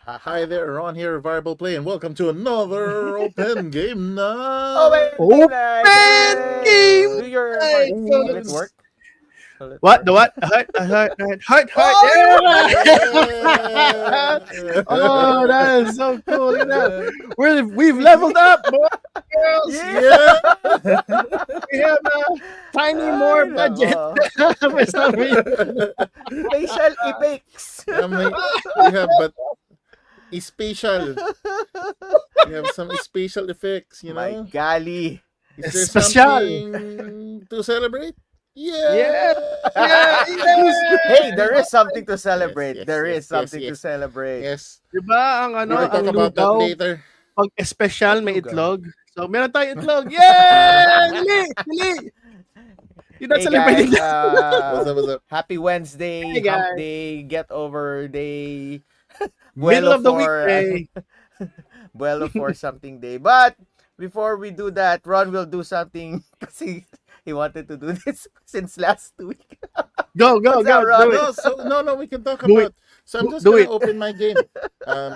Hi there, Ron here, Variable Play, and welcome to another Open Game Oh, Night! wait, night. Open game Do your heart. night, Will it folks. work? Will it What? work? The what? Heart. Oh, Yeah! Oh, that is so cool. Look at that. We've leveled up, boys and girls. yeah. We have a tiny more Ay, budget nako. for some reason. Facial effects. We have, but special. We have some special effects, My golly. Is there Special. something to celebrate? Yeah. Yeah! Hey, there is something to celebrate. Yes, There yes, is something yes, to celebrate. Yes, Diba ang we ano, will ang talk about that lugaw, later. pag espesyal may Lugaw. itlog. So, meron tayong itlog. Yay! Dali! You're not Hey celebrating guys, that. What's up? happy Wednesday, Hey, guys. hump day, get over day, Middle buelo of the for weekday. buelo for something day. But before we do that, Ron will do something kasi he wanted to do this since last week. Go, What's that, Ron? do it. No, we can talk Do about. So I'm just Do gonna it. open my game. Gonna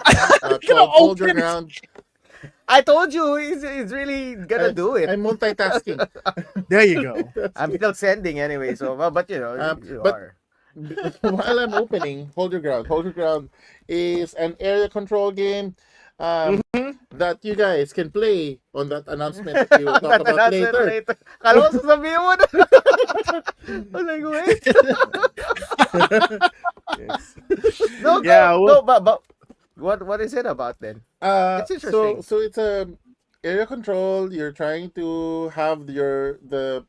Called Hold Your open it. Ground. I told you he's really gonna do it. I'm multitasking. There you go. I'm still sending anyway, so but you know you but- are. While I'm opening, Hold Your Ground. Hold Your Ground is an area control game that you guys can play on that announcement that we will talk That about announcement later. Kala ko sasabihin mo na. I'm like, wait. Yes. No, Yeah, but what is it about then? It's interesting. So it's a area control. You're trying to have the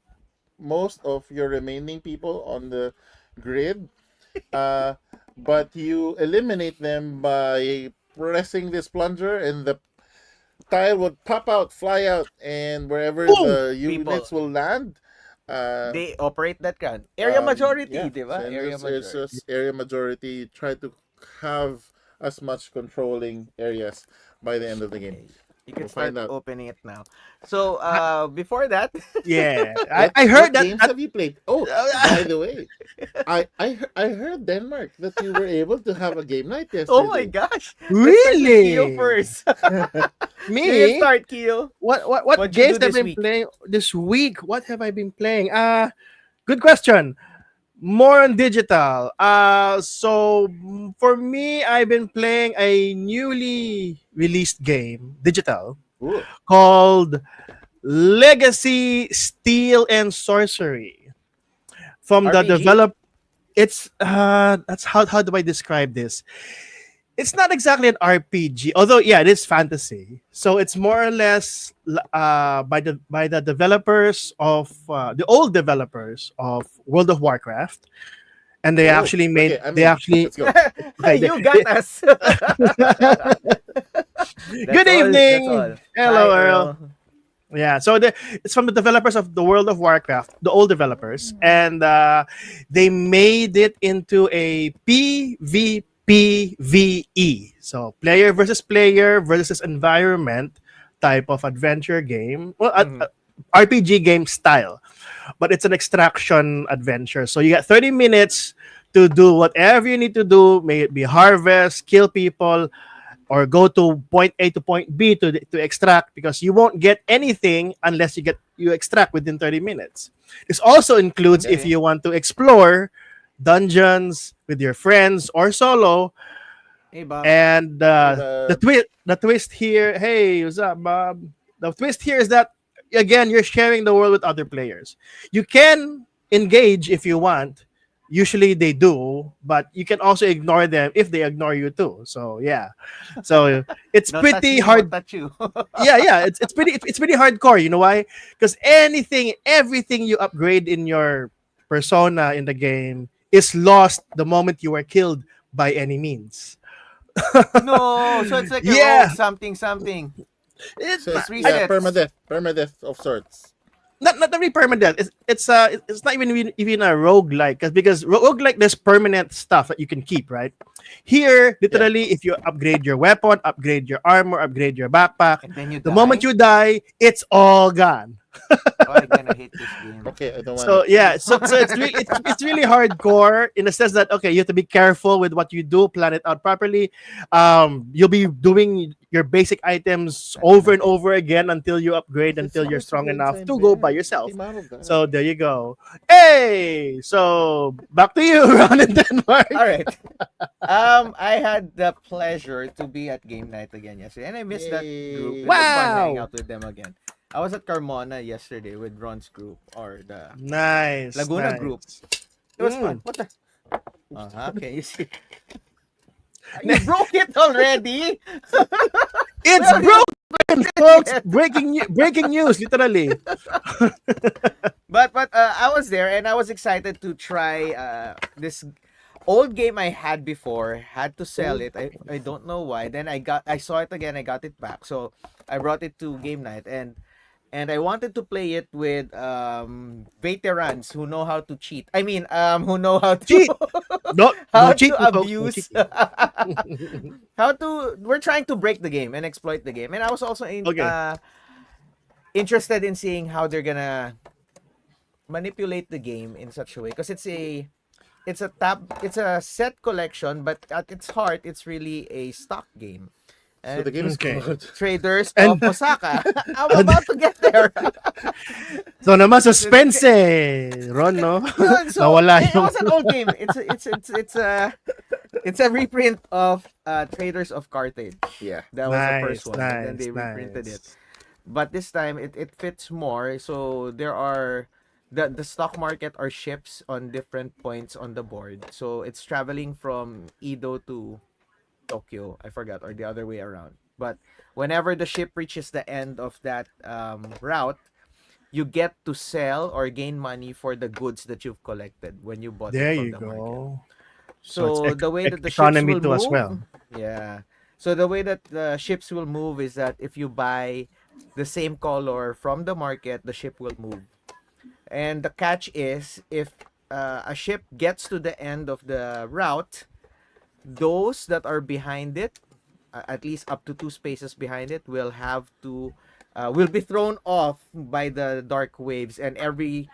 most of your remaining people on the grid, but you eliminate them by pressing this plunger, and the tile would pop out, fly out, and wherever Boom! the units will land. They operate that kind. Area majority, yeah. di ba? So Area it's majority. just area majority. Try to have as much controlling areas by the end of the game. You can We'll find start out. opening it now. So, before that, Yeah. What- I heard what that. games have you played? Oh, by the way, I heard Denmark that you were able to have a game night yesterday. oh my gosh. Let's start with Keo Really? first. You Me? start, Keo. What What'd you games do have I this been week? playing this week? What have I been playing? Good question. More on digital. For me, I've been playing a newly released game, digital, Ooh. called Legacy Steel and Sorcery. From the RPG? develop it's that's how do I describe this? It's not exactly an RPG, although yeah, it is fantasy. So it's more or less by the developers of the old developers of World of Warcraft, and they Oh, actually made okay, I'm they in. actually Let's go. okay, You got us. Good evening. That's all. Hello, Hi, Earl. Yeah, so it's from the developers of the World of Warcraft, the old developers, and they made it into a PvPvE. So player versus environment type of adventure game. Well, Mhm. RPG game style, but it's an extraction adventure. So you got 30 minutes to do whatever you need to do. May it be harvest, kill people, or go to point A to point B to extract, because you won't get anything unless you extract within 30 minutes. This also includes if Okay. you want to explore dungeons with your friends or solo. Hey, Bob. And Uh, the twist here, hey, what's up, Bob? The twist here is that again you're sharing the world with other players. You can engage if you want. Usually they do, but you can also ignore them if they ignore you too. So yeah, so it's Don't touch pretty me, hard. won't touch you. Yeah, it's pretty hardcore. You know why? Because everything you upgrade in your persona in the game is lost the moment you are killed by any means. No, so it's like a Yeah. rogue something. It's so it's, resets. permadeath of sorts. not really permanent. It's not even a roguelike, because roguelike there's permanent stuff that you can keep, right? Here, literally, if you upgrade your weapon, upgrade your armor, upgrade your backpack, And then you the die. moment you die, it's all gone. Oh, I'm gonna hate this game. Okay, I don't want So it. yeah, so it's really hardcore in the sense that okay, you have to be careful with what you do, plan it out properly. You'll be doing your basic items I'm over gonna and over again until you upgrade It's until you're supposed to strong go enough inside to go by there. What yourself. came out of that? So there you go. Hey, so back to you, Ron in All Denmark. right. I had the pleasure to be at game night again yesterday, and I missed that group. It Yay! was fun hanging Wow, out with them again. I was at Carmona yesterday with Ron's group or the nice, Laguna group. nice. It was fun. Mm. What the? Uh-huh. Can you see? You broke it already. It's Well, you broken, did folks. it. Breaking news, literally. But I was there and I was excited to try this old game I had before. Had to sell it. I don't know why. Then I saw it again. I got it back. So I brought it to game night and I wanted to play it with veterans who know how to cheat. I mean, who know how to Cheat. No, no how to cheating, folks. No abuse cheating. how to we're trying to break the game and exploit the game. And I was also Okay. interested in seeing how they're gonna manipulate the game in such a way because it's a set collection, but at its heart it's really a stock game. So the game is Okay. called. Traders of And Osaka. I'm about to get there. so naman suspense Ron, no? So Nawala it yung was an old game. It's a reprint of Traders of Carthage. Yeah. That was the first nice, one, and then nice, they reprinted it. nice. But this time it fits more. So there are the stock market are ships on different points on the board. So it's traveling from Edo to Tokyo. I forgot, or the other way around. But whenever the ship reaches the end of that route, you get to sell or gain money for the goods that you've collected when you bought it There from you the market. go. So it's So the way that the ships economy will too as move, well. yeah. So the way that the ships will move is that if you buy the same color from the market, the ship will move. And the catch is if a ship gets to the end of the route, those that are behind it, at least up to two spaces behind it, will have to will be thrown off by the dark waves, and every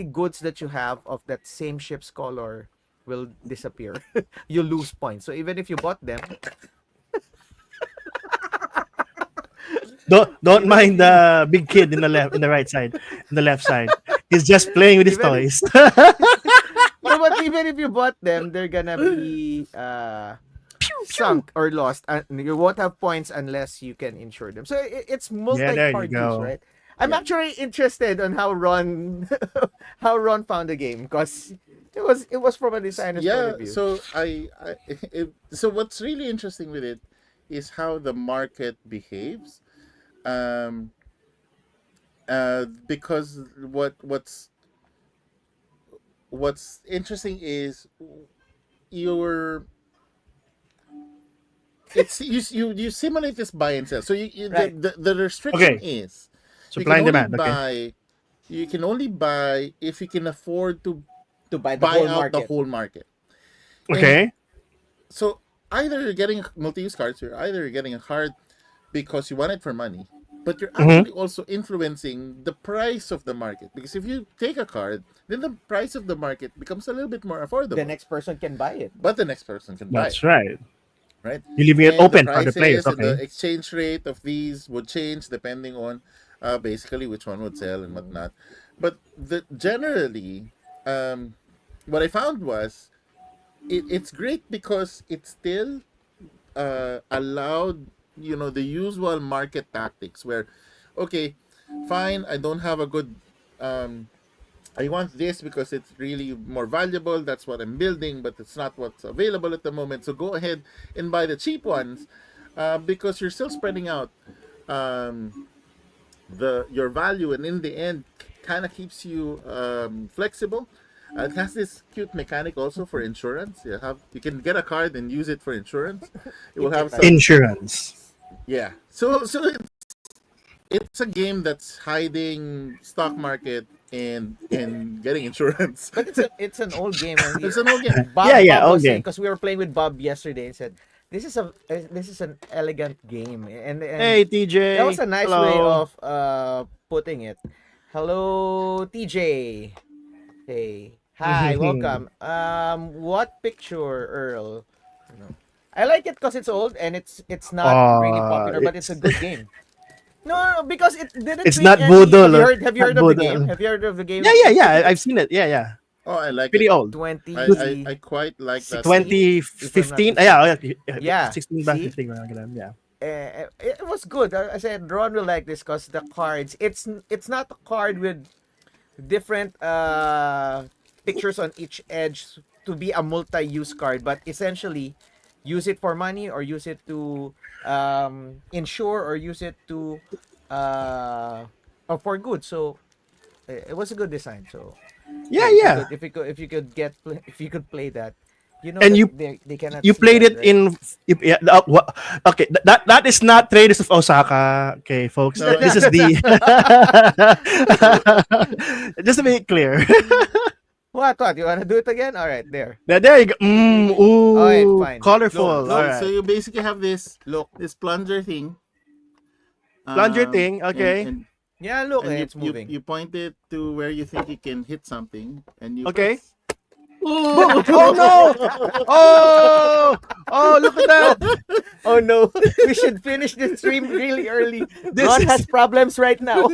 goods that you have of that same ship's color will disappear. You lose points. So even if you bought them, Don't even if mind you the big kid in the right side, in the left side. He's just playing with his even if, toys. no, but even if you bought them, they're gonna be sunk or lost, and you won't have points unless you can insure them. So it's Yeah, there you multi-card use, go. right? I'm Yeah. actually interested on how Ron how Ron found the game because it was from a designer's point Yeah. of view. So so what's really interesting with it is how the market behaves. Um. Because what's interesting is your it's you simulate this buy and sell. So Right. the restriction Okay. is you Supply can and only demand. Okay. buy you can only buy if you can afford to To buy the buy whole out the market. whole market. And Okay. so either you're getting multi-use cards, or either you're getting a card because you want it for money, but you're Mm-hmm. actually also influencing the price of the market. Because if you take a card, then the price of the market becomes a little bit more The affordable, next person can buy it. but the next person can buy it, That's right. right? You're leaving it And the open for the players. prices and the Okay. exchange rate of these would change depending on basically which one would sell and whatnot. But generally, um, what I found was it's great because it still allowed the usual market tactics where, okay, fine, I don't have a good um, I want this because it's really more valuable. That's what I'm building, but it's not what's available at the moment. So go ahead and buy the cheap ones, because you're still spreading out um, the your value, and in the end, kind of keeps you flexible. It has this cute mechanic also for insurance. You can get a card and use it for insurance. It will have Right. some, Insurance. yeah. So it's a game that's hiding stock market and getting insurance. But it's an old game, and It's an old game. Yeah, Bob yeah. was saying Okay. because we were playing with Bob yesterday and said this is an elegant game, Hey, and that was TJ. a nice way Hello. of putting it. Hello, TJ. Hey, hi, welcome. What picture, Earl? You know, I like it because it's old and it's not really popular, but it's a It's good game. No, no, no, because it didn't it's win not any. Boodle. Have you Not heard of the game? Boodle. Have you heard of the game? Yeah, yeah, It yeah. it I've seen it. Yeah, yeah. Oh, I like Pretty it. old. I 2016, quite like that game. if I'm not 2015. mistaken. Yeah, yeah, Yeah, 16 ba? see, 15 ba? Ganun, yeah. it was good. I said Ron will like this because the cards. It's not a card with different pictures on each edge to be a multi-use card, but essentially use it for money or use it to insure or use it to for good. So it was a good design. So Yeah, yeah. if you could if you could play that, you know And that you they cannot you see played that, it right? in yeah, okay, that is not Traders of Osaka, okay, folks. No, This is the just to make it clear. What? You wanna do it again? All right, there. There you go. All right, Ooh, fine. colorful. Look, All look, so right. you basically have look. this plunger thing, Plunger thing. and Okay. Yeah, look, and it's moving. you point it to where you think you can hit something, and you Okay. press. Boom. Oh no. Oh. Oh, look at that. Oh no, we should finish this stream really early. This Ron is has problems right now.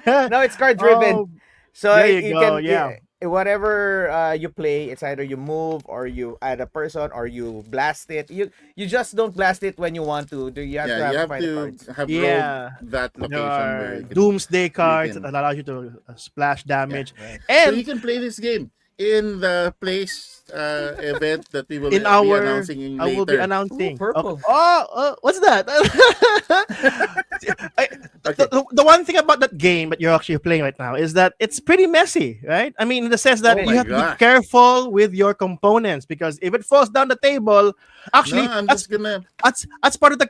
Now it's card driven. Oh, So there you you go. can Yeah. whatever you play, it's either you move or you add a person or you blast it. You just don't blast it when you want to. Do you Yeah, you have to have find the to cards? have rolled Yeah. that There location where are doomsday you cards that can allows you to splash yeah. damage. Right. So you And can play this game in the place event that we will in be our announcing in I will be later. Ooh, announcing. Okay. purple. Oh, what's that? I, Okay. the one thing about that game that you're actually playing right now is that it's pretty messy, right? I mean, in the sense that Oh you my Very. have to be gosh. careful with your components because if it falls down the table, No, actually, I'm just gonna that's part of the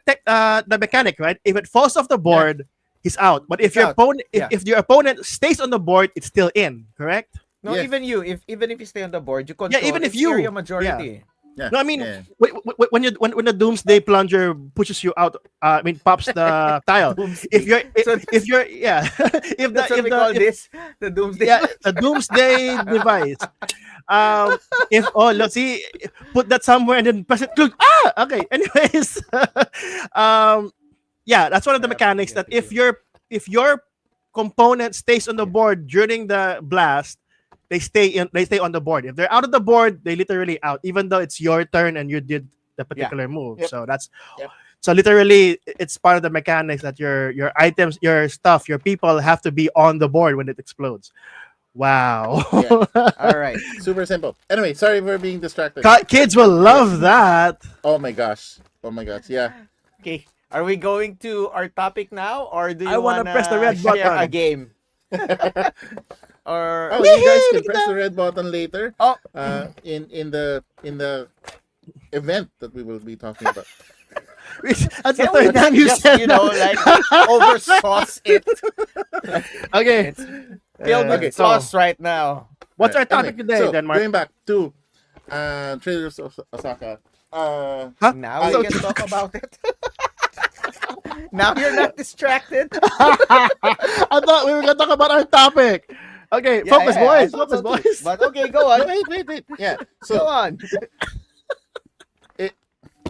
mechanic, right? If it falls off the yeah. board, he's out. But if It's your out. opponent Yeah. if your opponent stays on the board, it's still in, correct? No, Yes. even if you stay on the board, you Yeah, control. even if It's area you, yeah. majority. Yeah. No, I mean Yeah. when the Doomsday Plunger pushes you out, I mean pops the tile. If Doomsday. you're So if you're yeah, that's what we call if this, the doomsday. yeah the Doomsday device. If oh let's see, put that somewhere and then press it. Look, okay. Anyways, um, yeah, that's one of the mechanics that if your component stays on the board during the blast, they stay on the board. If they're out of the board, they literally out, even though it's your turn and you did the Yeah. particular move. Yep. So that's Yep. so literally it's part of the mechanics that your items, your stuff, your people have to be on the board when it explodes. Wow. Yeah. All right. Super simple. Anyway, sorry for being distracted. Kids will love that. Oh my gosh. Oh my gosh. Yeah. Okay. Are we going to our topic now, or do I you wanna wanna press the red share a button. game? Or Oh, you guys Yay, can look at press that. the red button later. oh, In the event that we will be talking about. That's the can we third time you just said that. like over sauce it? Okay. It's filled with Okay, sauce right now. What's our Right. topic Anyway, today, so then, Mark? going back to Traders of Osaka. Huh? Now I- we can talk about it. Now you're not distracted. I thought we were gonna talk about our topic. Okay, Yeah, focus, yeah, I boys. thought Focus, so too. boys. But okay, go on. Wait. Yeah. Go So on.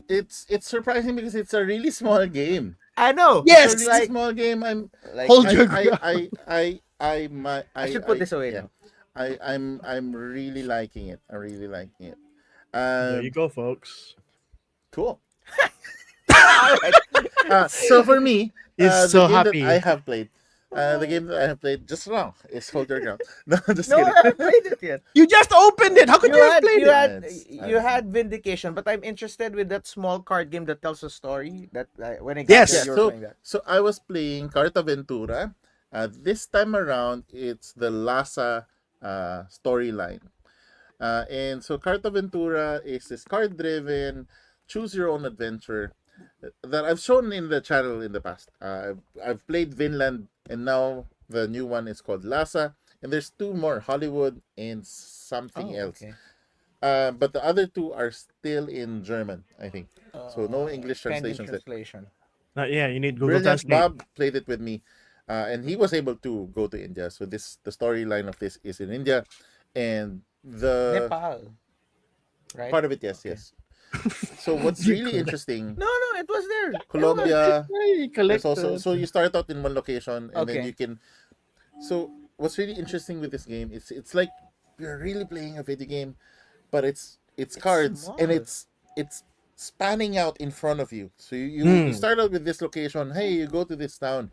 it's surprising because it's a really small game. I know. Yes! It's It's a really like, small game. I'm Hold I your I ground. I should put this away yeah. now. I'm really liking it. I'm really liking it. There you go, folks. Cool. All right. So for me, He's the so game happy. that I have played, the game that I have played just now is Hold Your Ground. No, just No, I kidding. haven't played it yet. You just opened it. How could you, have played you it? had It's- you had Vindication, but I'm interested with that small card game that tells a story. That when I got Yes. there, Yeah, you were so playing that. so I was playing Carta Ventura. This time around, it's the Lhasa storyline. And so Carta Ventura is this card-driven, choose-your-own-adventure that I've shown in the channel in the past. I've played Vinland, and now the new one is called Lhasa. And there's two more, Hollywood and something Oh, else. okay. But the other two are still in German, I think. So no English Pending translations. translation. Yeah, you need Google Brilliant Translate. Bob played it with me, and he was able to go to India. So the storyline of this is in India, and the Nepal, right? part of it, yes, Okay. yes. So what's You really collect. interesting, No, no, it was there. It was. Colombia. You There's also, collected. so you start out in one location, and then you Okay. can. So what's really interesting with this game is it's like you're really playing a video game, but it's It's cards, and small. it's spanning out in front of you. So you Hmm. start out with this location. Hey, you go to this town,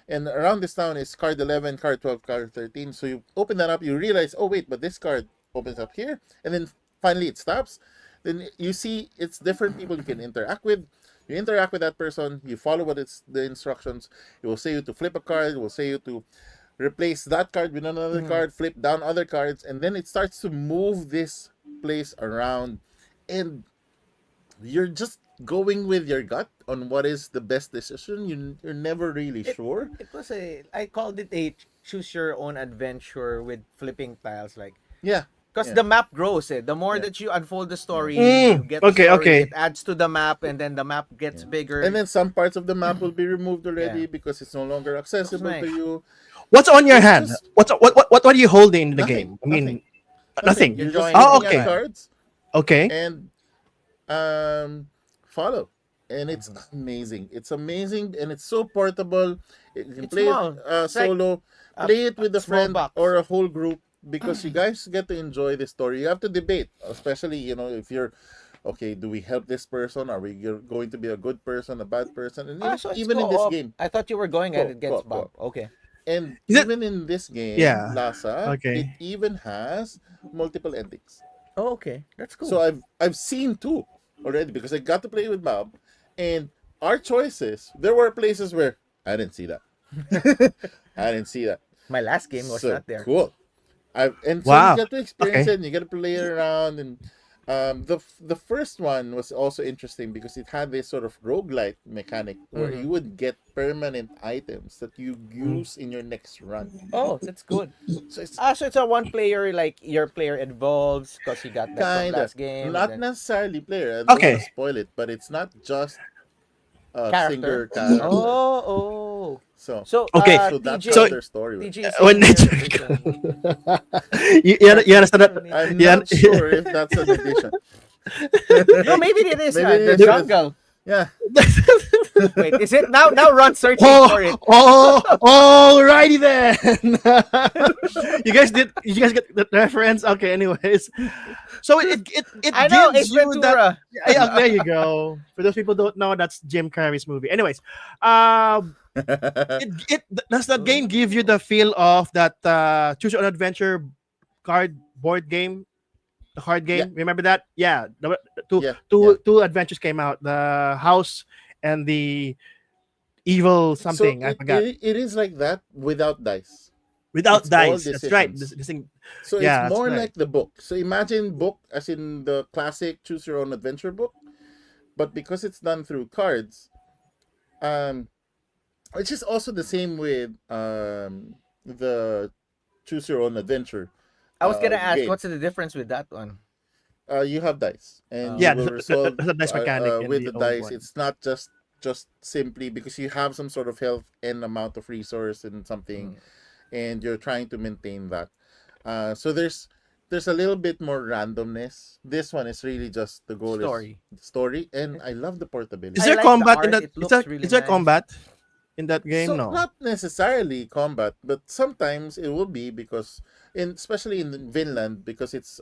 and around this town is card 11, card 12, card 13. So you open that up, you realize, oh wait, but this card opens up here, and then finally it stops. Then you see it's different people you can interact with. You interact with that person, you follow what it's the instructions. It will say you to flip a card, it will say you to replace that card with another Mhm. card, flip down other cards, and then it starts to move this place around. And you're just going with your gut on what is the best decision. You're never really It sure. it was a I called it a choose your own adventure with flipping tiles, like Yeah, because yeah, the map grows. The more yeah, that you unfold the yeah, story, you Mm. get the Okay, story. It okay. adds to the map, and then the map gets yeah. And bigger. then some parts of the map will be removed Yeah, already because it's no longer looks accessible to nice. you. What's on your It's hand? just What are you holding in the nothing, game? I nothing, mean, nothing. nothing. You're You're just drawing Oh, looking from at okay. pile. cards Okay. and follow, and it's Mhm. amazing. It's amazing, and it's so portable. You can It's play it small. It's like solo, a, play it a with a small friend box. or a whole group, because you guys get to enjoy the story. You have to debate, especially if you're okay, do we help this person, are we going to be a good person, a bad person? And Ah, so it's even in this co-op. game, I thought you were going at co it co against Bob. co Okay. and Is it? even in this game, Yeah. Lasa, it Okay. even has multiple endings. Oh, okay. That's So cool. I've seen two already because I got to play with Bob, and our choices. There were places where I didn't see that. I didn't see that. My last game was So not there. cool. And so you Wow. get to experience Okay. it, and you get to play around, and the first one was also interesting because it had this sort of roguelite mechanic where Hmm. you would get permanent items that you Mm. use in your next run. Oh, that's good. So it's Ah, so it's a one player, like your player evolves because you got that from kind of last game, and not then necessarily player. I don't want to Okay. spoil it, but it's not just a character. single character. Oh, oh. So So, Okay. that's how So TJ, their story went. TJ is when saying here is you understand that? you need I'm Yeah. not sure if that's an addition. No, maybe it is Maybe it the is because jungle. yeah. Wait, is it now? Now run searching Oh, for it. alrighty then. You guys get the reference? Okay, anyways. So it I know gives Ace you that. Ventura. Yeah, there you go. For those people who don't know, that's Jim Carrey's movie. Anyways, um, it does that game give you the feel of that choose your own adventure card board game, the card Yeah, game? Remember that? Yeah, two yeah, yeah. two two adventures came out: the house and the evil So something. I forgot. it is like that without dice. Without It's all dice. That's right. decisions. This thing. So it's Yeah, that's more right. like the book. So imagine book as in the classic choose your own adventure book, but because it's done through cards, um, which is also the same with the choose your own adventure I was gonna ask, game. what's the difference with that one? You have dice, and you Yeah, Okay. will resolve there's a dice mechanic in with the the old dice. one. It's not just simply because you have some sort of health and amount of resource and something, Mm. and you're trying to maintain that. So there's a little bit more randomness. This one is really just the goal is Story. story, and It, I love the Is portability. I there like the combat in art. that? It looks really Is there nice. combat in that game? So No. not necessarily combat, but sometimes it will be because especially in Vinland because it's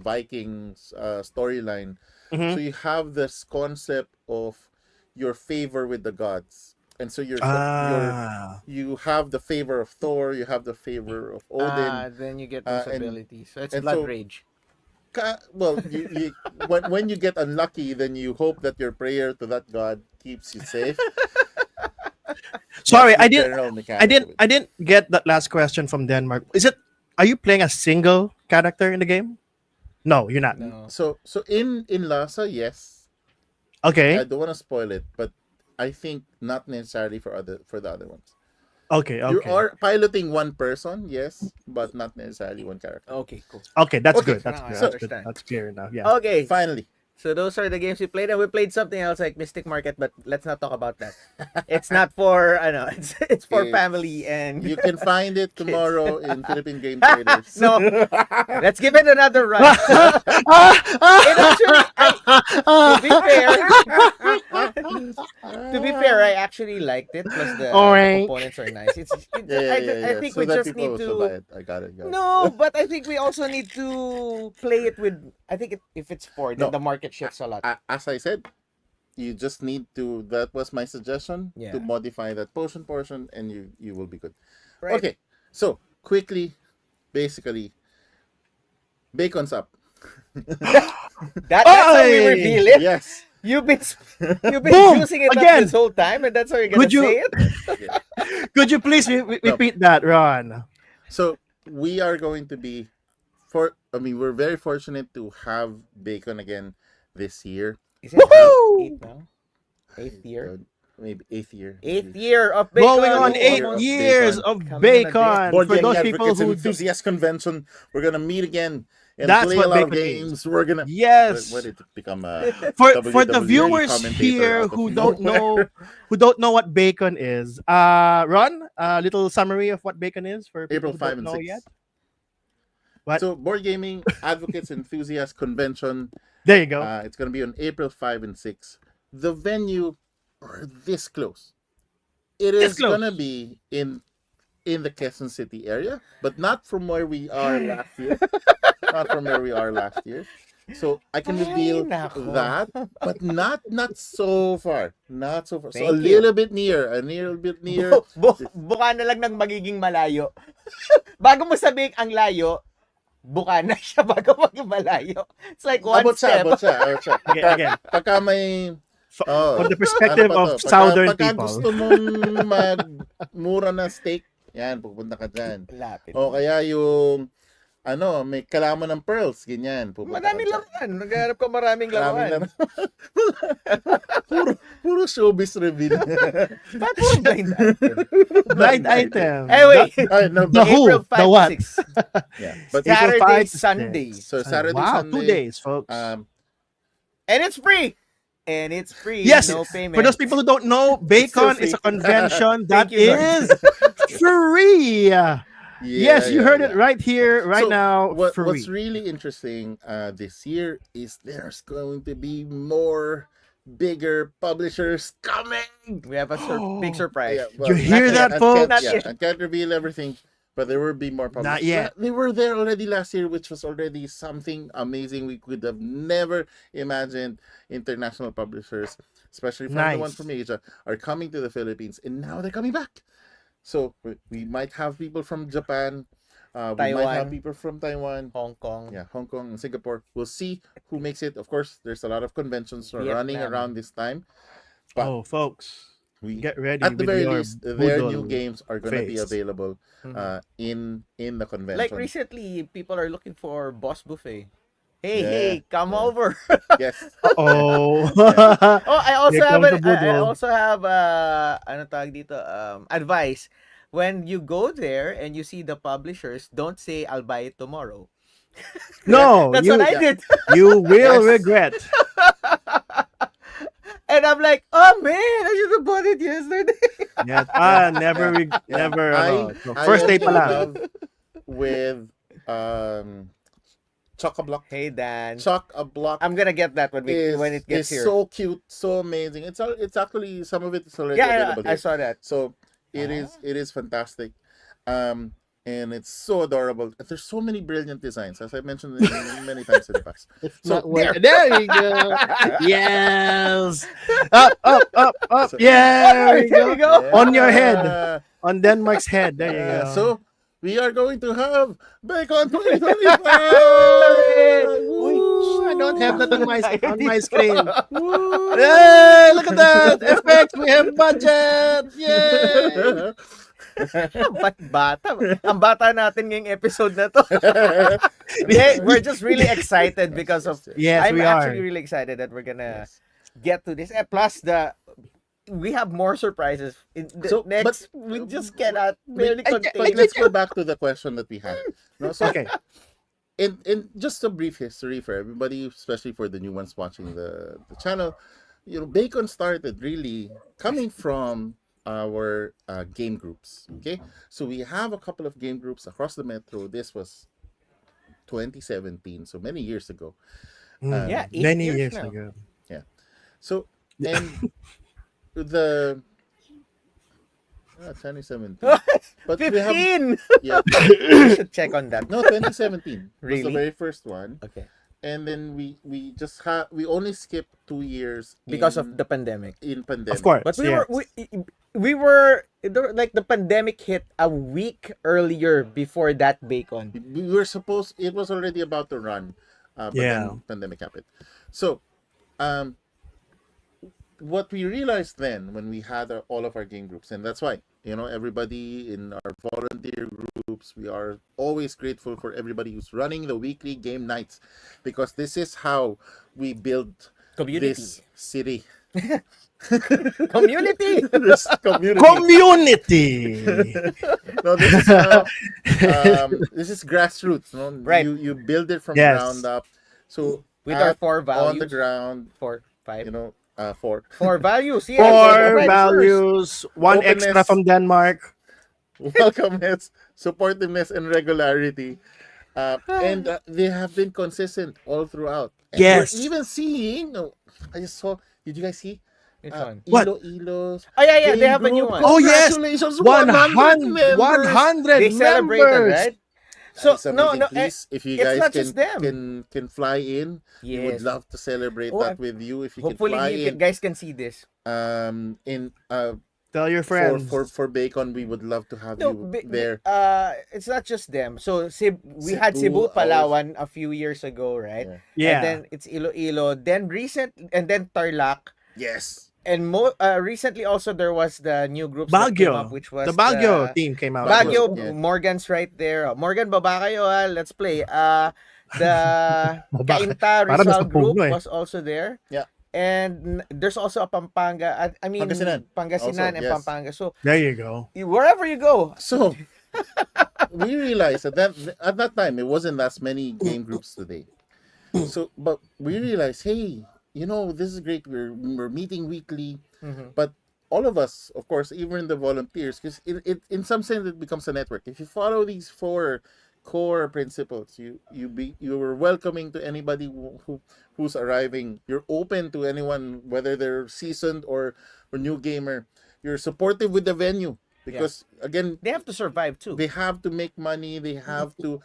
Vikings storyline. So Mm-hmm. you have this concept of your favor with the gods, and so Ah. you have the favor of Thor, you have the favor of Odin, Then you get those and abilities. So it's and blood so rage. well you when you get unlucky, then you hope that your prayer to that god keeps you safe. That's Sorry, the general I mechanic of didn't, it. I didn't get that last question from Denmark. Is it? Are you playing a single character in the game? No, you're not. No. So in Lhasa, yes. I Okay. don't want to spoil it, but I think not necessarily for the other ones. Okay, You okay. are piloting one person, yes, but not necessarily one character. Okay, cool. Okay, that's Okay, good. That's now I good. so That's good. understand. That's clear enough. Yeah. Okay, finally, so those are the games we played, and we played something else like Mystic Market, but let's not talk about that. It's not for I know. It's for family and you can find it kids. tomorrow in Philippine Game Traders. No, let's give it another run. It actually, to be fair, to be fair, I actually liked it. Plus the Oink. components are nice. I Yeah. think So we that just people need also buy to. it. I got it. No, but I think we also need to play it with. I think if it's four, then No. the market shifts a lot. As I said, you just need to. That was my suggestion Yeah. to modify that potion portion, and you will be good. Right. Okay, so quickly, basically, bacon's up. That's how we Oy! reveal it. Yes. You've been Boom! using it Again! up this whole time, and that's how you're gonna Could you- say it. Could you please repeat that, Ron? So we are going to be we're very fortunate to have bacon again this year. Is it Woohoo! eight now? Eighth year. Maybe eighth year. Eighth year of bacon. Going on Bacon. 8 Of years bacon. of Coming on a bacon. Board For Gaming those people Advocates and who Enthusiast Convention. We're gonna meet again and That's play what a lot of bacon means. games. We're gonna Yes. What did it become a For the WWE viewers commentator here out of who don't nowhere. know what bacon is, Ron, a little summary of what bacon is for people April who 5 don't and know 6. yet. What? So Board Gaming Advocates Enthusiast Convention. There you go. It's gonna be on April 5 and 6. The venue are this close. It This is close. gonna be in the Quezon City area, but not from where we are last year. Not from where we are last year. So I can Ay, reveal nako. that, but not so far. Not so far. So a Thank you. little bit near. A little bit near. Buka na lang ng magiging malayo. Bago mo sabihin ang layo, buka na siya bago maging malayo. It's like one Abot siya, step. abot siya. Again. Pagka may From the perspective ano pa of to? southern pagka people. gusto mong magmura na steak, yan, pupunta ka dyan. Lapit. O kaya yung, may kalaman ng pearls, ganyan. Pupunta Maraming ka dyan. laruan. Naghahanap ka maraming Maraming laruan. puro showbiz reveal. Ba't puro blind item? Blind item. Anyway, Ay, no, The but, who? April 5 The what? 6. yeah. But April Saturday, 5 to Sunday. 6. So Saturday, Wow, Sunday. 2 days, folks. And it's free. And it's free. Yes, No payment. for those people who don't know, Bacon free. is a convention that Thank you, Lord. is free. Yes, you heard it yeah. right here, right So, now, What's free. really interesting this year is there's going to be more bigger publishers coming. We have a big surprise. Yeah, well, You hear not that, yet. folks? Not Yeah, yet. I can't reveal everything, but there will be more publishers. Not yet. They were there already last year, which was already something amazing. We could have never imagined international publishers, especially from the Nice. ones from Asia, are coming to the Philippines, and now they're coming back. So we might have people from Japan. We might Taiwan. have people from Taiwan. Hong Kong. Yeah, Hong Kong and Singapore. We'll see who makes it. Of course, there's a lot of conventions running Vietnam. around this time. But Oh, folks, we get ready. at the with very your least, their new boodle. games are going to be face. available Mhm. in the convention. Like recently, people are looking for Boss Buffet. Hey, Yeah, hey, come yeah. over. Yes. Oh. Oh, I also Here have comes the I boodle. also have ano tawag dito, advice. When you go there and you see the publishers, don't say I'll buy it tomorrow. No, That's you, what I did. you will Yes. regret. And I'm like, oh man, I should have bought it yesterday. Yes. Never, Yeah. never. So I first day also pa lang. love with Chock-a-Block. Hey Dan, Chock-a-Block I'm gonna get that when it gets is here. so cute, so amazing. It's actually some of it is already yeah, available I here. saw that. So it is fantastic. And it's so adorable. There's so many brilliant designs, as I mentioned many times in the past. So There you go. Yes. Up, up. So- Yeah, there you There you go. go. On your head. Yeah. On Denmark's head. There you go. So we are going to have Bacon 2025. Uy, I don't have that on my screen. Woo! Hey, look at that. Effects. We have budget. Yay. Ba't bata? Ang bata natin ngayong episode na to. We're just really excited because of Yes, I'm we actually are. really excited that we're gonna Yes. get to this. Plus we have more surprises in the So, but next. We just cannot we, barely but contain. let's go back to the question that we had. No, so Okay. in just a brief history for everybody, especially for the new ones watching the channel, Bacon started really coming from our game groups. Okay, so we have a couple of game groups across the metro. This was 2017, so many years ago. Yeah, Um, 8 years Many years now. ago. yeah. So and the 2017, but we have 15. yeah. We should check on that. No, 2017 was the Really? very first one. Okay. And then we only skipped 2 years Because of the pandemic. in Of pandemic. course. But Yes. like the pandemic hit a week earlier before that bacon. We were supposed it was already about to run, but Yeah. then pandemic happened. So, um, what we realized then when we had all of our game groups, and that's why everybody in our volunteer groups, we are always grateful for everybody who's running the weekly game nights, because this is how we build Community. this city, Community. this community. Community. No, this is how this is grassroots. No, Right. You build it from Yes. ground up. So With our at- 4 values. on the ground, 4, 5. 4 4 values. Yes. Four right values, one extra Openness. from Denmark. welcomeness, supportiveness, and regularity. And they have been consistent all throughout. And Yes. we're even seeing. I just saw. Did you guys see? Which one? What? Ilo's. Oh, yeah, game they have a new group. one. Oh, yes. Congratulations, 100, 100 members. 100 They celebrated, members. right? That So, is amazing. no, Please, if you it's guys not just them. can fly in, we would Yes. love to celebrate Oh, that with you. If you can Hopefully, fly you in, guys can see this. in Tell your friends. for Bacon, we would love to have No, you there. it's not just them. So, we had Cebu, Cebu, Palawan a few years ago, right? Yeah. Yeah. And then it's Iloilo. Then and then Tarlac. Yes. And recently also there was the new groups that came Baguio. up, which was The Baguio team came out. Baguio. Yeah. Morgan's right there. Morgan, baba kayo, let's play. The Baba. Kainta Para Rizal nasa group puno eh. was also there. Yeah. And there's also a Pampanga. I mean, Pangasinan. Pangasinan Also, and yes. Pampanga. So There you go. wherever you go, So we realized that at that time it wasn't as many game groups today. So, but we realized, hey, this is great. We're meeting weekly, but all of us, of course, even the volunteers, because it in some sense it becomes a network. If you follow these 4 core principles, you are welcoming to anybody who's arriving. You're open to anyone, whether they're seasoned or new gamer. You're supportive with the venue, because again, they have to survive too. they have to make money. They have to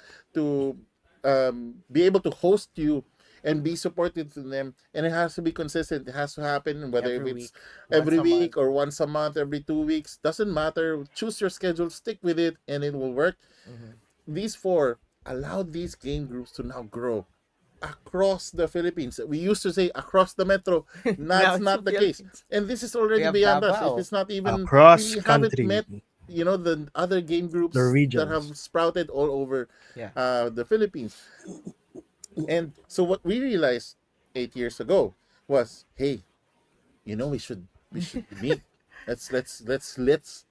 be able to host you and be supportive to them, and it has to be consistent. It has to happen, whether Every if it's week, every once a week or once a month, every 2 weeks, doesn't matter. Choose your schedule, stick with it, and it will work. These 4 allowed these game groups to now grow across the Philippines. We used to say across the metro. Now That's it's not the the case, Philippines. and this is already We have beyond us. Davao. It's not even Across we haven't country. met the other game groups The that regions. have sprouted all over Yeah. the Philippines. And so what we realized 8 years ago was, hey, we should meet. Let's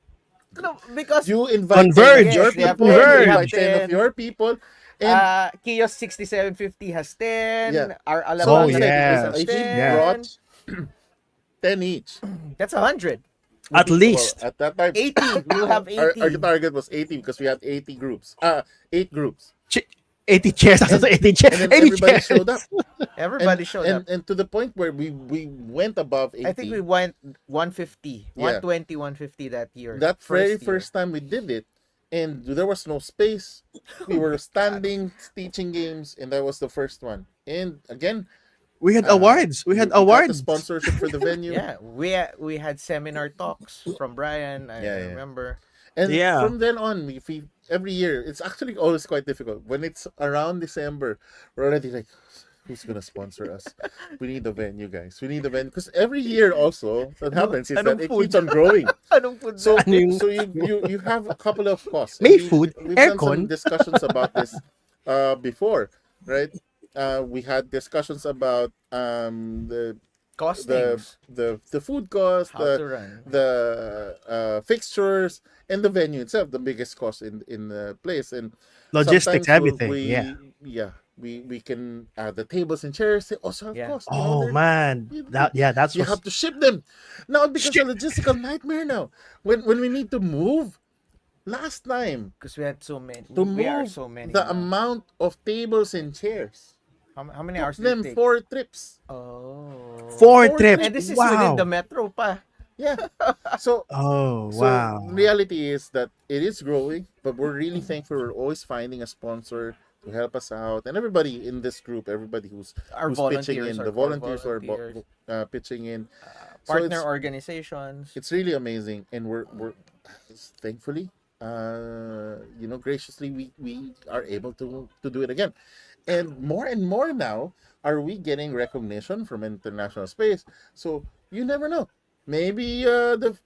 No, because you invite 10 Converge. of your Yes, we have people, 10, you we have invite 10 of 10. your people, and Kiosk 6750 has 10. Yeah. Our so Alabang yeah. has if he 10. brought 10 each. That's 100. At least. At that time, 80. We'll have 80. our target was 80 because we had 80 groups. 8 groups. 80 chairs. That's 80 chairs. And then 80 everybody chairs. showed up. Everybody showed up. And to the point where we went above 80. I think we went 150, Yeah. 120, 150 that year. That very year. first time we did it, and there was no space. We were standing, teaching games, and that was the first one. And again, We had awards. We had got the awards. sponsorship for the venue. Yeah, we had seminar talks from Brian. I Yeah, yeah. remember. And Yeah. from then on, we every year, it's actually always quite difficult. When it's around December, we're already like, who's gonna sponsor us? We need the venue, guys. We need the venue, because every year also what happens is that Anong it food? keeps on growing. Anong food So Ano yung- so you have a couple of costs. May And food, we've done aircon. some discussions about this before, right? We had discussions about the Costings. the food cost, How to run. the fixtures, and the venue itself, the biggest cost in the place. And Logistics, sometimes everything. Yeah. we can the tables and chairs, they also have Yeah. cost. Oh man, You, you, that's you have what's to ship them. Now it becomes a shit. logistical nightmare now. When we need to move, last time Because we had so many. to We are move so many the now. amount of tables and chairs How many took hours did it them take? 4 trips. Oh. Four Four trips. And trips. this is within the Wow. metro pa. Yeah. So Oh so wow. reality is that it is growing, but we're really thankful. We're always finding a sponsor to help us out, and everybody in this group, everybody Our who's pitching volunteers, in, our the core volunteers who are volunteers, pitching in. So partner organizations. it's really amazing, and we're thankfully, graciously we are able to do it again, and more now are we getting recognition from international space. So you never know, maybe if it's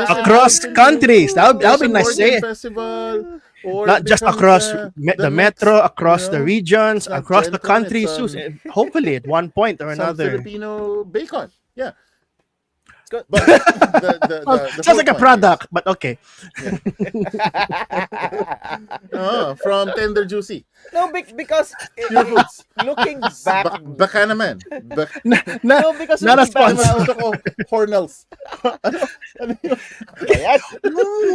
Across invited to countries. That'll be Asian nice Board to Game say. Festival, or it Not just becomes across the the next, metro, across the regions, it's not across the Gen Con, it's countries, too. And hopefully at one point or some another. Filipino bacon. Yeah, Good. but Well, the sounds whole like a point is, product, but okay. yeah. From Tender Juicy, No, because Pure Foods, looking back, Bacana Man, Not, no, because not a looking back, yung sponsor. auto ko, Hornels. ano yun? ayan,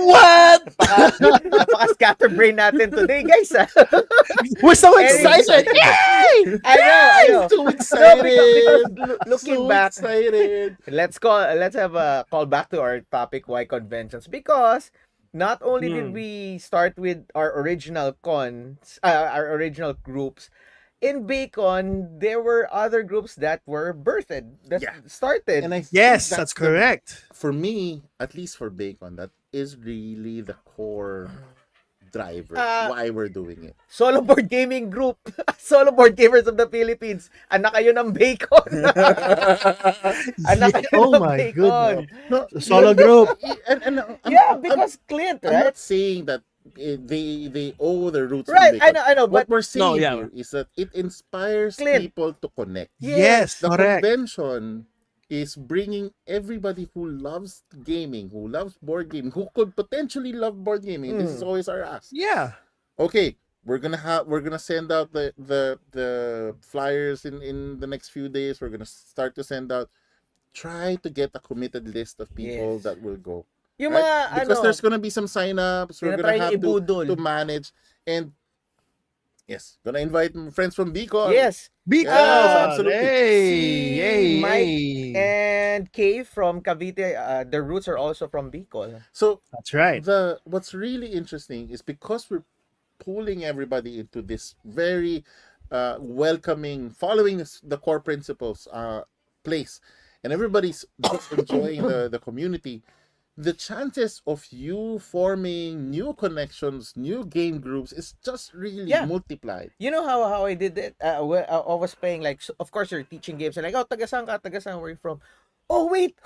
What? napaka-scatterbrain natin today, guys. We're so Anyway. excited! Yay! I know. I'm so No, excited. because looking So back, excited. let's have a call back to our topic, why conventions, because not only did Hmm. we start with our original our original groups in Bacon, there were other groups that were birthed, that Yeah. started. And I think Yes, that's correct. for me, at least for Bacon, that is really the core driver why we're doing it. Solo board gaming group, solo board gamers of the Philippines. Anak kayo ng Bacon. Anak Yeah, kayo oh ng my Bacon. No, The solo group. and Yeah, because Clint, I'm right? not saying that they owe their roots Right, from Bacon. I know, What but we're saying yeah. here is that it inspires Clint. people to connect. Yes, The correct. convention is bringing everybody who loves gaming, who loves board gaming, who could potentially love board gaming. This is always our ask. Yeah. Okay, we're gonna send out the flyers in the next few days. We're gonna start to send out. Try to get a committed list of people Yes. that will go. Yung Right? mga, Because there's gonna be some sign-ups. We're tinatry gonna have ibudol. to manage, and yes, gonna invite friends from Bicol. Yes. Because, absolutely. hey, hey, Mike hey. and Kay from Cavite, their roots are also from Bicol. So That's right. what's really interesting is because we're pulling everybody into this very welcoming, following the core principles place, and everybody's just enjoying the community. The chances of you forming new connections, new game groups is just really Yeah. multiplied. You know how I did it? I was playing, like, of course you're teaching games, and like, oh, taga-saan ka, taga-saan, where you from? Oh, wait,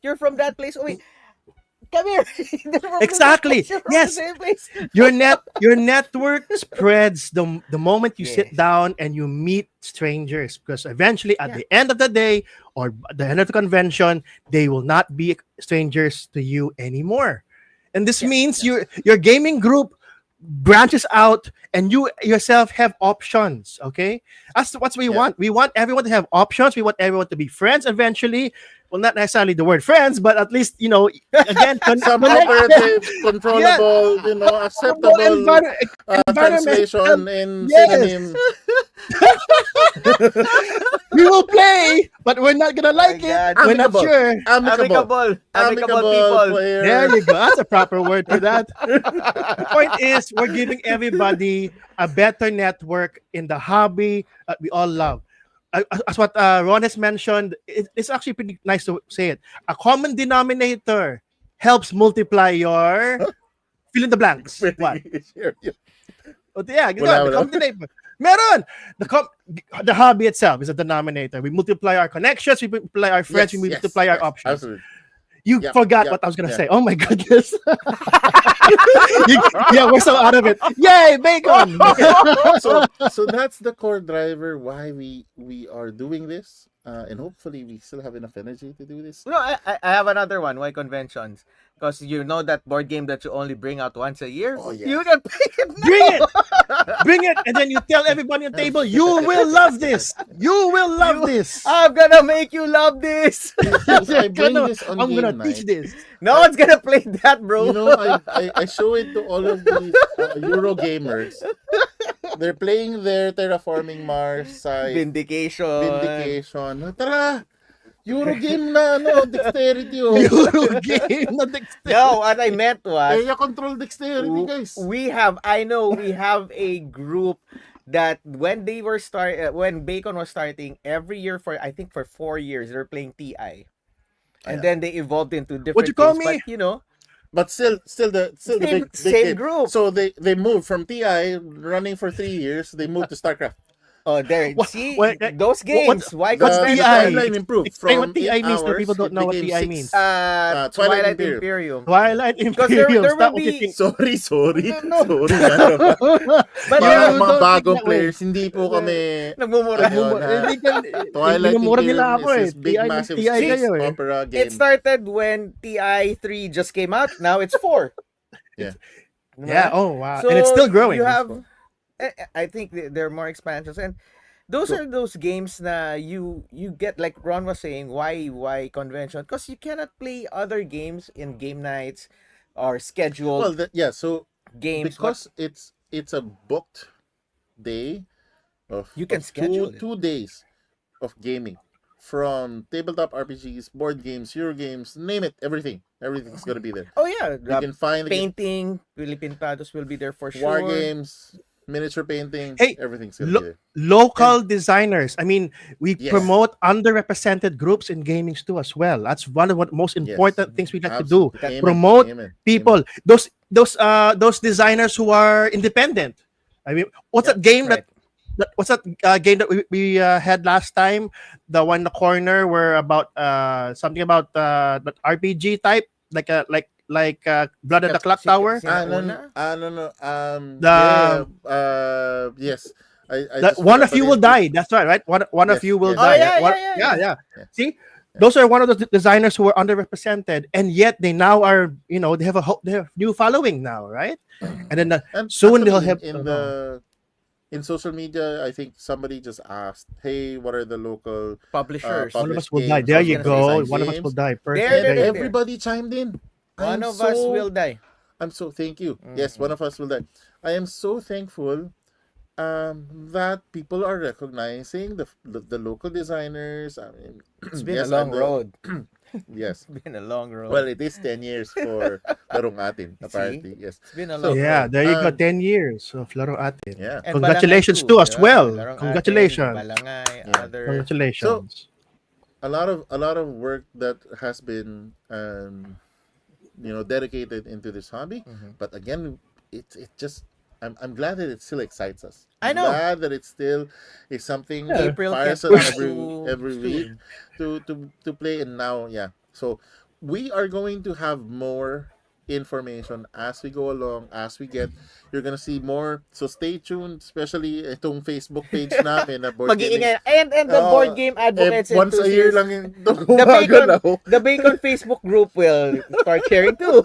you're from that place. Oh, wait, come here. They're from the Exactly. same place, you're from Yes. the same place. Your network spreads the moment you sit Yes. down and you meet strangers, because eventually at Yeah. the end of the day or at the end of the convention, they will not be strangers to you anymore. And this Yeah. means your gaming group branches out and you yourself have options. Okay, that's what we Yeah. want. We want everyone to have options. We want everyone to be friends eventually. Well, not necessarily the word friends, but at least, again, Some connect. operative, controllable, acceptable Environment. translation and Yes. synonym. We will play, but we're not gonna like my it. God. We're not Amicable. sure. Amicable people. There people. you go. That's a proper word for that. The point is, we're giving everybody a better network in the hobby that we all love. As what Ron has mentioned, it's actually pretty nice to say it. A common denominator helps multiply your fill in the blanks. What? Yeah, Wala. the common denominator. Meron! The hobby itself is a denominator. We multiply our connections, we multiply our friends, we multiply our options. Absolutely. You Yep, forgot yep, what I was gonna yeah. say. Oh my goodness. Yeah, we're so out of it. Yay, bacon! So that's the core driver why we are doing this. and hopefully we still have enough energy to do this. No, I have another one. Why conventions? Because you know that board game that you only bring out once a year. Oh yeah. You can play it Bring it, now. bring it, and then you tell everybody on the table, you will love this. You will love you, this. I'm gonna make you love this. So I bring this on I'm gonna game teach night. this. No one's gonna play that, You bro. know, I show it to all of these Euro gamers. They're playing their terraforming Mars site, Vindication. Vindication. Tara! Euro game na, ano, dexterity, oh. Euro game, not No, what I meant was Area control dexterity, guys. we have a group that when they were when Bacon was starting every year for I think for 4 years they're playing TI. And Yeah. then they evolved into What'd different you call things, me? but you know, But still the big same game. group. So they moved from TI running for 3 years. They moved to StarCraft. Oh, there. What- See, what- those games. Why what's The convention? TI? timeline improved Explain from what TI 8 means to hours. people don't it know what became TI 6. means. Twilight Twilight Imperium. Imperium. Twilight Because Imperium. there Stop will what you be- think. Sorry. No. Sorry. Ano ba? But You there Mga, are mga don't think bagong that way. players, hindi po kami nagmumura. Ano yun, ha? Hindi ka, Twilight minumura nila Imperium ako is eh. this big TI, massive TI space kayo eh. opera It game. started when TI 3 just came out. Now it's 4. Yeah. Yeah, oh wow. So and it's still growing. You have, I think there are more expansions, and those are those games na you get, like Ron was saying. Why convention? Because you cannot play other games in game nights or scheduled Well, yeah. So games. because it's a booked day of You can of schedule it. 2 days of gaming, from tabletop RPGs, board games, Euro games, name it, everything's gonna be there. Oh yeah, You can find the painting. Philippine Pados will be there for war sure. games, miniature painting, Hey, everything's gonna be there. Local designers. I mean, we Yes. promote underrepresented groups in gaming too as well. That's one of the most Yes. important things we like to do. Absolutely. Amen. Promote Amen. People, those designers who are independent. I mean, what's that game Right. what's that game that we had last time? The one in the corner where about something about that RPG type, like Blood at the Clock Tower. Sinauna? No. Yes. I That just one forgot of you the will name. die. That's right, right? One of Yes, you will yes. Oh, die. yeah, One- yeah. Yeah. See, those are one of the designers who were underrepresented, and yet they now are, they have they have new following now, right? And then And soon they'll actually, have in social media, I think somebody just asked, "Hey, what are the local Publishers. pub- one of us published will die. games, There I was you gonna say go. design One of us games?" will die. There, And there, Perfect. there. everybody chimed in. One I'm of us so- will die. I'm so thank you. Yes, one of us will die. I am so thankful that people are recognizing the local designers. I mean, It's been yes, a long and the- road. Yes. It's been a long road. Well, it is 10 years for Larong Atin, apparently. Yes. It's been a So, long Yeah, road. there you go. Um, 10 years of Laro Atin. Yeah. And Congratulations Balangay to too, as di ba? well. Larong Congratulations. Atin, Balangay, Yeah. other. Congratulations. A lot of work that has been dedicated into this hobby. Mhm. But again, it just I'm glad that it still excites us. I I'm know. glad that it still is something Yeah. that April fires kept us us every week soon. to play. And now, yeah, so we are going to have more information as we go along, as we get. You're gonna see more, so stay tuned, especially itong Facebook page namin na board gaming. Mag-iingay. And the board game advocates Once a year enthusiasts. lang yung The Bacon Facebook group will start sharing too.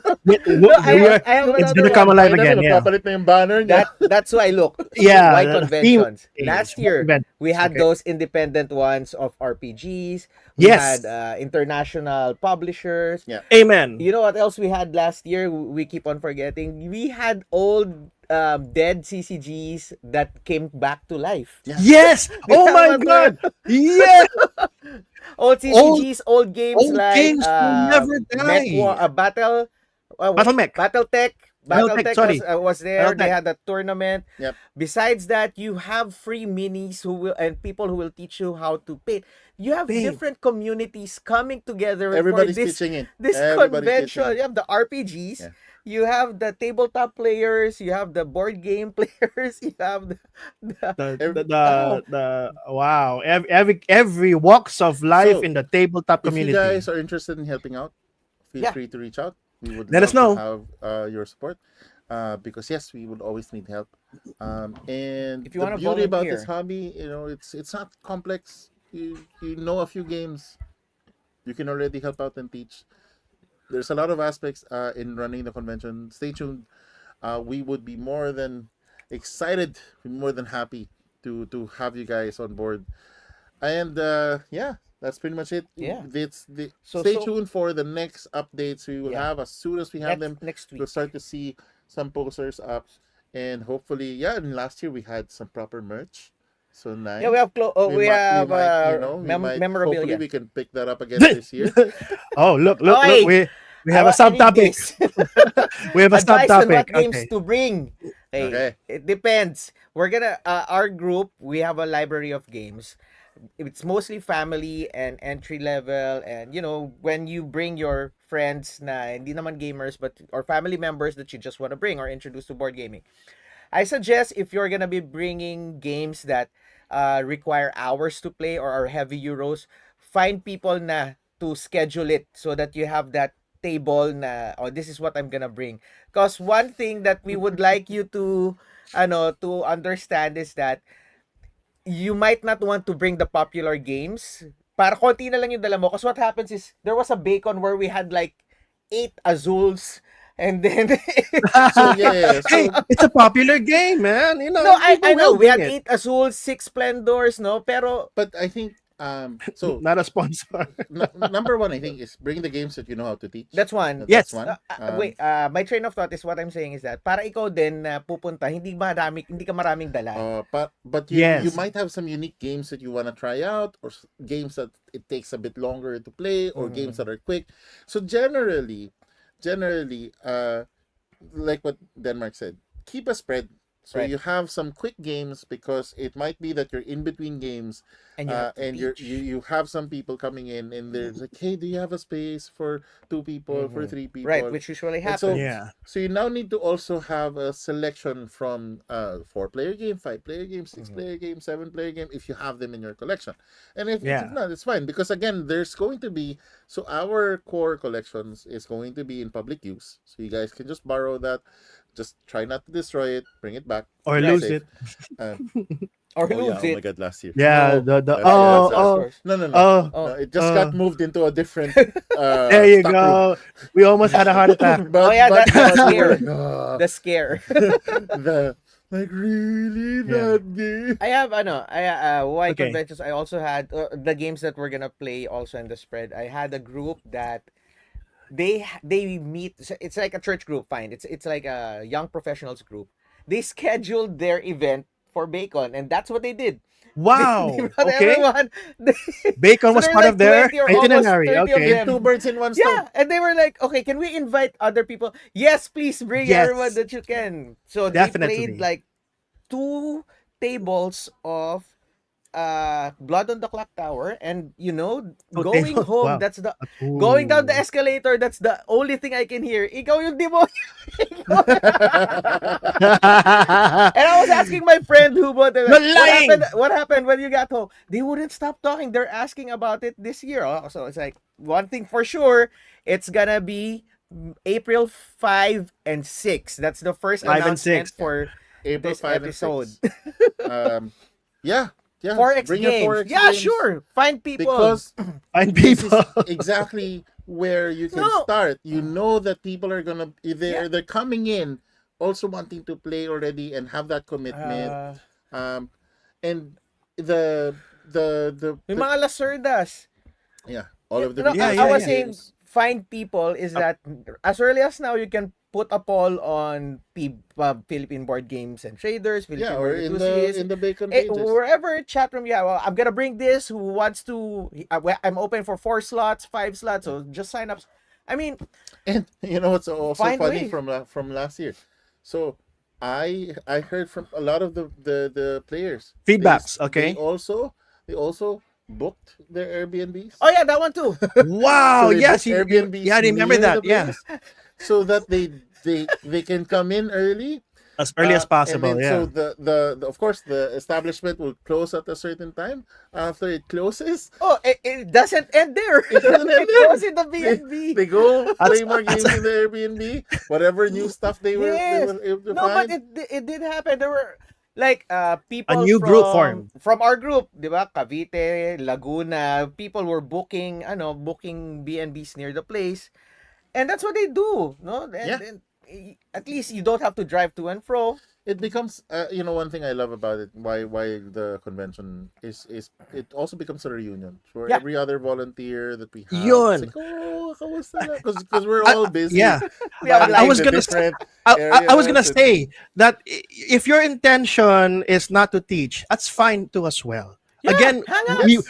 No, I have it's another gonna come one. alive again. Yeah. Nagpapalit na yung banner niya. That's why, look. Yeah, Why the conventions? theme Last is year, event. we had Okay. those independent ones of RPGs. We Yes. had international publishers. Yeah. Amen. You know what else we had last year? We keep on forgetting. We had old dead CCGs that came back to life. Yeah. Yes. Oh my Tama ba? God. Yes. Old CCGs, old games old like games will never die. Battletech. Battletech, Battletech sorry. was there. They Battletech. had a tournament. Yep. Besides that, you have free minis and people who will teach you how to paint. You have Paint. different communities coming together Everybody's for this pitching in. this Everybody's convention. pitching in. You have the RPGs. Yeah. You have the tabletop players. You have the board game players. You have Wow. Every walks of life So, in the tabletop If community. you guys are interested in helping out, feel Yeah. free to reach out. We would Let us love know. to have your support. Because yes, we would always need help. And If you the wanna beauty about this volunteer. hobby, it's not complex. you know a few games, you can already help out and teach. There's a lot of aspects in running the convention. Stay tuned. We would be more than excited, more than happy to have you guys on board. And yeah, that's pretty much it. Yeah. It's the So stay tuned for the next updates we will yeah. have. As soon as we have them, Next we'll week. start to see some posters up, and hopefully, yeah. And last year we had some proper merch, so Yeah, we nice. have we We have might, we might. Hopefully, memorabilia. we can pick that up again this year. Oh, look, look, look. Okay, We have a I need subtopic. this. We have a Advice on subtopic. what games Okay. to bring. Okay, Okay. it depends. We're gonna our group. We have a library of games. It's mostly family and entry level, and when you bring your friends na hindi naman gamers but or family members that you just want to bring or introduce to board gaming. I suggest if you're gonna be bringing games that require hours to play or are heavy euros, find people na to schedule it so that you have that table na this is what I'm gonna bring. Because one thing that we would like you to understand is that you might not want to bring the popular games. Para konti na lang yung dala mo. Because what happens is, there was a bacon where we had like 8 azules. And then, So yeah. Hey, So it's a popular game, man. You know, no, I people know. will We bring had it. 8 azules, 6 splendors, no? Pero, but I think so Not a sponsor. number one I think is bring the games that you know how to teach. that's one. That's Yes. one. Wait, my train of thought is what I'm saying is that, para ikaw din na pupunta, hindi ka maraming dala. But you Yes. might have some unique games that you want to try out, or games that it takes a bit longer to play, or games that are quick. So generally, like what Denmark said, keep a spread. So Right. you have some quick games, because it might be that you're in between games, And you have to and teach. you have some people coming in, and they're like, hey, do you have a space for 2 people, for 3 people? Right, which usually And so, happens. Yeah. so you now need to also have a selection from 4-player game, 5-player game, 6-player game, 7-player game, if you have them in your collection. And if Yeah. not, it's fine, because again, there's going to be, so our core collections is going to be in public use. So you guys can just borrow that. Just try not to destroy it. Bring it back. Or Keep lose safe. it. Uh, Or oh yeah! lose Oh my it. God! Last year. Yeah. No. The Last year. oh That's oh course. No, no, no. oh. Oh, No, it just got moved into a different There you stock room. go. We almost had a heart attack. But, Oh, yeah, but, that's but we scary. were like, the scare. the like really Yeah. that game. I have why Okay. conventions. I also had the games that we're gonna play also in the spread. I had a group that they meet. It's like a church group. Fine. It's like a young professionals group. They scheduled their event for Bacon, and that's what they did. Wow. They brought Okay. everyone. Bacon So was there were part like of their 20 or almost itinerary. 30 of Okay. them. Two birds in one stone. Yeah, and they were like, okay, can we invite other people? Yes, please bring everyone Yes. that you can. So they Definitely. played like 2 tables of Blood on the Clock Tower, and Two going tables? home, Wow. that's the going down the Ooh. escalator, that's the only thing I can hear. Ikaw yung demonyo. And I was asking my friend who bought it, You're lying! what happened when you got home? They wouldn't stop talking. They're asking about it this year. Oh, so it's like, one thing for sure, it's gonna be April 5 and 6. That's the first 5 and announcement 6. for April this 5 and episode. 6. Yeah. 4X Bring your games. 4X Yeah, games, sure. Find people. because Find this is people. exactly where you can No. start. You know that people are gonna Yeah. they're coming in also wanting to play already and have that commitment. Um, and the May mga lacerdas. yeah, all of the No, Yeah, I yeah, was yeah. saying, find people is that as early as now, you can put a poll on Philippine Board Games and Traders, Philippine yeah, or Board in Enthusiasts, the bacon eh, pages. wherever chat room you have. Well, I'm gonna bring this. Who wants to? I'm open for 4 slots, 5 slots. So just sign up. I mean, And you know what's also Find funny way. from last year? So I heard from a lot of the players Feedbacks, okay. They also booked their Airbnbs. oh yeah, that one too. Wow. So they Yes. booked Airbnbs Yeah, I remember near that. the Yeah. place, so that they can come in early. As early as possible. And then, Yeah. so the of course the establishment will close at a certain time. After it closes, Oh, it doesn't end there. it doesn't end It there. goes in the They, B&B. they go play more That's- games in the Airbnb. Whatever new stuff they were Yes. able to No, but find. it did happen. There were like A people new group formed. from our group, 'di ba? Cavite, Laguna, people were booking booking B&Bs near the place. And that's what they do, no? Yeah. And at least you don't have to drive to and fro. It becomes one thing I love about it, why the convention is it also becomes a reunion for Yeah. every other volunteer that we have. It's Yun. like, oh, kamusta na? Because we're I, all busy yeah, We have I managing was life. the gonna different I was gonna areas and say that if your intention is not to teach, that's fine too as well. Yeah, Again, hangouts.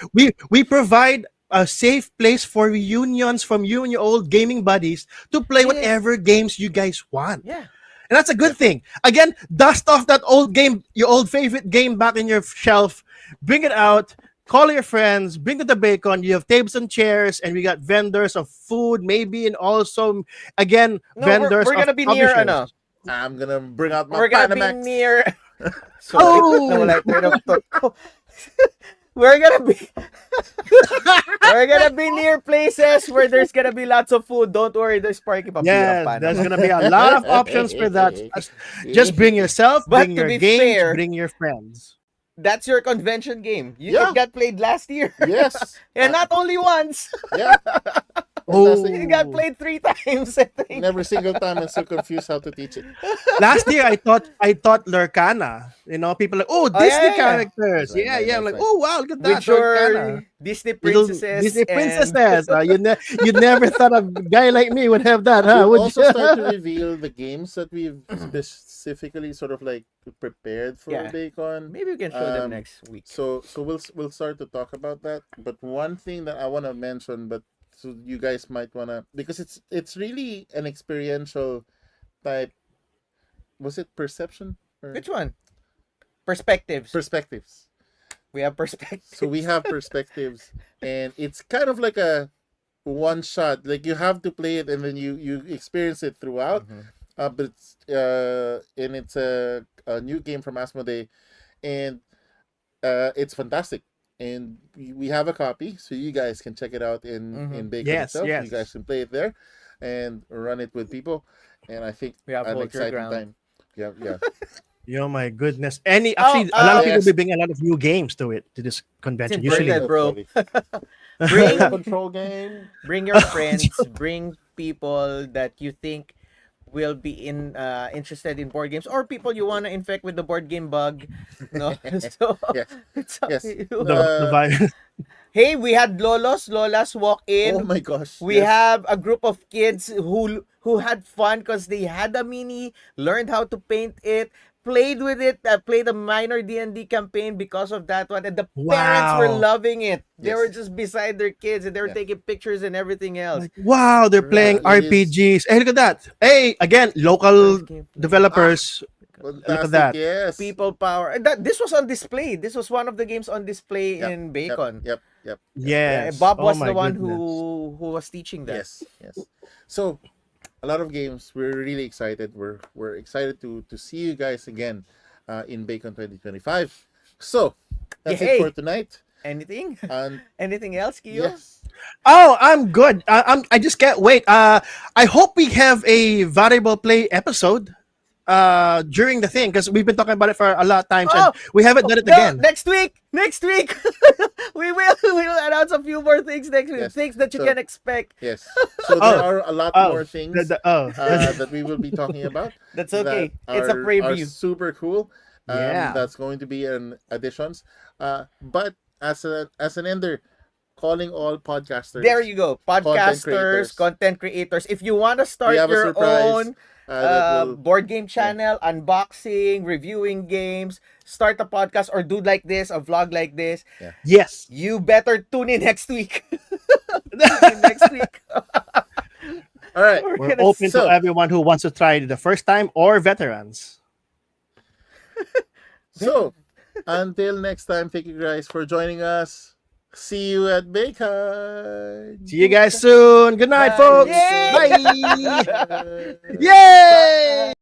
we provide a safe place for reunions from you and your old gaming buddies to play Yes. whatever games you guys want. Yeah. And that's a yeah. good thing. Again, dust off that old game, your old favorite game back in your shelf, bring it out, call your friends, bring to the bacon. You have tables and chairs, and we got vendors of food, maybe, and also, again, No, vendors we're of gonna be near publishers. I'm gonna bring out my We're gonna be Panamax. near sorry. Oh! Nawala yung train of thought ko. We're gonna be we're gonna be near places where there's gonna be lots of food. Don't worry, there's parking pa Yes, pa there's naman. gonna be a lot of options for that. Just bring yourself, But bring to your be games, fair, bring your friends. that's your convention game. Yeah. It got played last year. Yes. And not only once. Yeah. Fantastic. It got played 3 times, I think. Every single time I'm so confused how to teach it. Last year, I taught Lurkana. You know, people like, oh, Oh, Disney yeah, yeah. characters. Right, Yeah, right, yeah. I'm right, like, right. oh wow, look at that, With your Lurkana. Disney Little princesses. Disney and- princesses. You never thought a guy like me would have that, huh? We'll Would also you? start to reveal the games that we've specifically sort of like prepared for Yeah. Bacon. Maybe we can show them Um, next week. So we'll start to talk about that. But one thing that I want to mention, but so you guys might wanna, because it's really an experiential type. Was it perception or Which one? Perspectives. perspectives? We have perspectives. So we have perspectives, and it's kind of like a one shot. Like you have to play it, and then you experience it throughout. Mhm. But it's a new game from Asmodee, and it's fantastic. And we have a copy, so you guys can check it out in Bacon Yes, itself. yes. You guys can play it there, and run it with people. And I think We have an Vulture exciting Ground. time. Yeah, yeah. Oh my goodness! Actually, a lot of people yes. will be bringing a lot of new games to this convention. It's Usually, important, bro. Bring Bring control game. bring your friends, bring people that you think will be interested in board games, or people you want to infect with the board game bug. No, so Yes. it's up Yes. to you. the virus. Hey, we had lolas walk in. Oh my gosh. We yes. have a group of kids who had fun because they had a mini, learned how to paint it, played with it, played a minor D&D campaign because of that one, and the parents were Wow. loving it. They Yes. were just beside their kids and they were Yeah. taking pictures and everything else. Like, wow, they're playing Yeah, it is. RPGs. Hey, look at that! Hey, again, local First game play. developers. Fantastic, that. Yes. People power. This was on display. This was one of the games on display Yep, in Bacon. Yep. Yes, Bob Oh was my the one goodness. who was teaching that. Yes. So, a lot of games. We're really excited. We're excited to see you guys again in Bacon 2025. So, that's Yay. it for tonight. Anything? And Anything else, Kiyo? yes, Oh, I'm good. I just can't wait. I hope we have a variable play episode during the thing because we've been talking about it for a lot of times and we haven't done it No, again. next week we will announce a few more things next week. Yes. Things that you So- can expect. yes. So there are a lot more things Oh. that we will be talking about. That's okay. that It's a are preview. super cool. Yeah. That's going to be an additions. But as an ender, calling all podcasters. There you go. Podcasters, creators. content creators. If you want to start We have a your surprise, own that will- board game channel, unboxing, reviewing games, start a podcast or do like this, a vlog like this, Yes. you better tune in next week. Tune in next week. all right. We're gonna- open so- to everyone who wants to try it the first time or veterans. So, until next time, thank you guys for joining us. See you at Bacon. See you guys soon. Good night, Bye. folks. Yay! Bye. Bye. Yay!